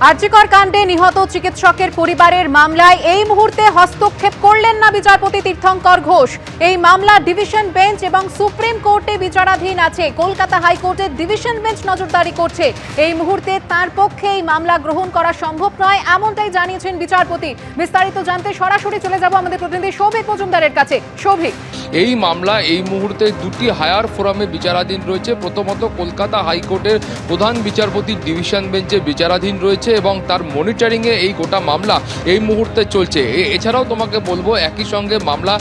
আরজিকর কাণ্ডে নিহত চিকিৎসকের পরিবারের মামলায় এই মুহূর্তে হস্তক্ষেপ করলেন না বিচারপতি তীর্থঙ্কর ঘোষ। এই মামলা ডিভিশন বেঞ্চ এবং সুপ্রিম কোর্টে বিচারাধীন আছে। কলকাতা হাইকোর্টের ডিভিশন বেঞ্চ নজরদারি করছে। এই মুহূর্তে তার পক্ষে এই মামলা গ্রহণ করা সম্ভব নয়, এমনটাই জানিয়েছেন বিচারপতি। বিস্তারিত জানতে সরাসরি চলে যাব আমাদের প্রতিনিধি সৌভিক মজুমদারের কাছে। সৌভিক, এই মামলা এই মুহূর্তে দুটি হায়ার ফোরামে বিচারাধীন রয়েছে। প্রথমত কলকাতা হাইকোর্টের প্রধান বিচারপতি ডিভিশন বেঞ্চে বিচারাধীন রয়েছে এবং তার মনিটরিংয়ে এই গোটা মামলা এই মুহূর্তে চলছে। এছাড়াও তোমাকে বলবো একই সঙ্গে মামলা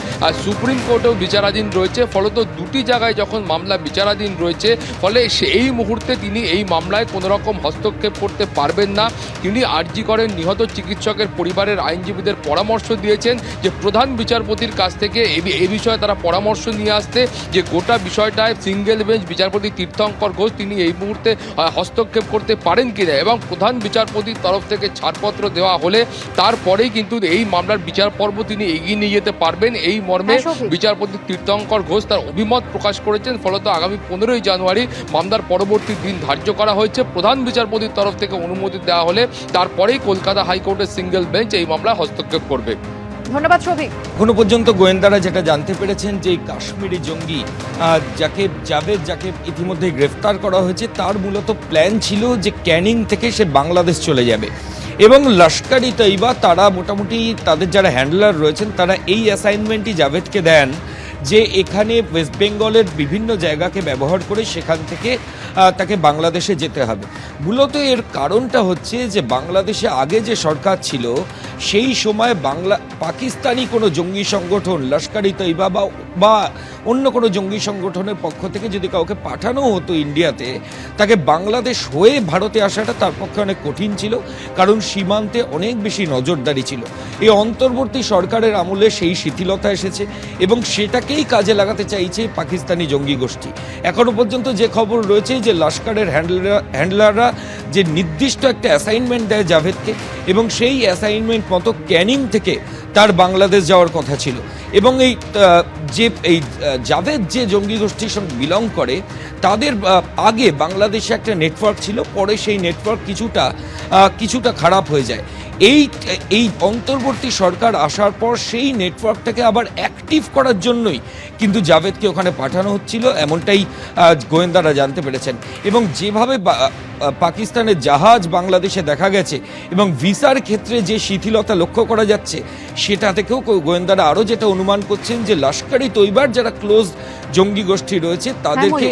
সুপ্রিম কোর্টেও বিচারাধীন রয়েছে। ফলত দুটি জায়গায় যখন মামলা বিচারাধীন রয়েছে, ফলে এই মুহূর্তে তিনি এই মামলায় কোনো রকম হস্তক্ষেপ করতে পারবেন না। তিনি আরজিকরের নিহত চিকিৎসকের পরিবারের আইনজীবীদের পরামর্শ দিয়েছেন যে প্রধান বিচারপতির কাছ থেকে এই বিষয়ে তারা পরামর্শ নিয়ে আসতে, যে গোটা বিষয়টায় সিঙ্গেল বেঞ্চ বিচারপতি তীর্থঙ্কর ঘোষ তিনি এই মুহূর্তে হস্তক্ষেপ করতে পারেন কিনা, এবং প্রধান বিচারপতির তরফ থেকে ছাড়পত্র দেওয়া হলে তারপরেই কিন্তু এই মামলার বিচার পর্ব তিনি এগিয়ে নিয়ে যেতে পারবেন। এই মর্মে বিচারপতি তীর্থঙ্কর ঘোষ তার অভিমত প্রকাশ করেছেন। ফলত আগামী 15ই জানুয়ারি মামলার পরবর্তী দিন ধার্য করা হয়েছে। প্রধান বিচারপতির তরফ থেকে অনুমতি দেওয়া হলে তারপরেই কলকাতা হাইকোর্টের সিঙ্গেল বেঞ্চ এই মামলায় হস্তক্ষেপ করবে। ধন্যবাদ সৌভিক। এখনো পর্যন্ত গোয়েন্দারা যেটা জানতে পেরেছেন যে কাশ্মীরি জঙ্গি যাকে ইতিমধ্যে গ্রেফতার করা হয়েছে, তার মূলত প্ল্যান ছিল যে ক্যানিং থেকে সে বাংলাদেশ চলে যাবে এবং লস্কর-ই তৈবা তারা মোটামুটি তাদের যারা হ্যান্ডলার রয়েছেন তারা এই অ্যাসাইনমেন্টই জাভেদকে দেন যে এখানে ওয়েস্ট বেঙ্গলের বিভিন্ন জায়গাকে ব্যবহার করে সেখান থেকে তাকে বাংলাদেশে যেতে হবে। মূলত এর কারণটা হচ্ছে যে বাংলাদেশে আগে যে সরকার ছিল সেই সময় পাকিস্তানি কোনো জঙ্গি সংগঠন লস্কর-ই তৈবা বা অন্য কোনো জঙ্গি সংগঠনের পক্ষ থেকে যদি কাউকে পাঠানো হতো ইন্ডিয়াতে, তাকে বাংলাদেশ হয়ে ভারতে আসাটা তার পক্ষে অনেক কঠিন ছিল, কারণ সীমান্তে অনেক বেশি নজরদারি ছিল। এই অন্তর্বর্তী সরকারের আমলে সেই শিথিলতা এসেছে এবং সেটাকেই কাজে লাগাতে চাইছে পাকিস্তানি জঙ্গি গোষ্ঠী। এখনো পর্যন্ত যে খবর রয়েছে যে লস্করের হ্যান্ডলাররা যে নির্দিষ্ট একটা অ্যাসাইনমেন্ট দেয় জাভেদকে এবং সেই অ্যাসাইনমেন্ট মতো ক্যানিং থেকে তার বাংলাদেশ যাওয়ার কথা ছিল। এবং এই জাভেদ যে জঙ্গি গোষ্ঠীর সঙ্গে বিলং করে তাদের আগে বাংলাদেশে একটা নেটওয়ার্ক ছিল, পরে সেই নেটওয়ার্ক কিছুটা খারাপ হয়ে যায়। এই অন্তর্বর্তী সরকার আসার পর সেই নেটওয়ার্কটাকে আবার অ্যাক্টিভ করার জন্যই কিন্তু জাভেদকে ওখানে পাঠানো হচ্ছিল, এমনটাই গোয়েন্দারা জানতে পেরেছেন। এবং যেভাবে পাকিস্তানের জাহাজ বাংলাদেশে দেখা গেছে এবং ভিসার ক্ষেত্রে যে শিথিলতা লক্ষ্য করা যাচ্ছে, সেটা থেকেও গোয়েন্দারা আরও যেটা অনুমান করছেন যে লস্কর-ই তৈবার যারা ক্লোজ জঙ্গি গোষ্ঠী রয়েছে তাদেরকে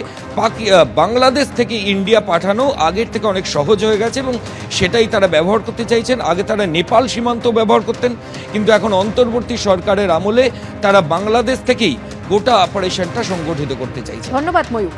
বাংলাদেশ থেকে ইন্ডিয়া পাঠানো আগের থেকে অনেক সহজ হয়ে গেছে এবং সেটাই তারা ব্যবহার করতে চাইছেন। আগে তারা নেপাল সীমান্ত ব্যবহার করতেন, কিন্তু এখন অন্তর্বর্তী সরকারের আমলে তারা বাংলাদেশ থেকেই গোটা অপারেশনটা সংগঠিত করতে চাইছে। ধন্যবাদ ময়ূক।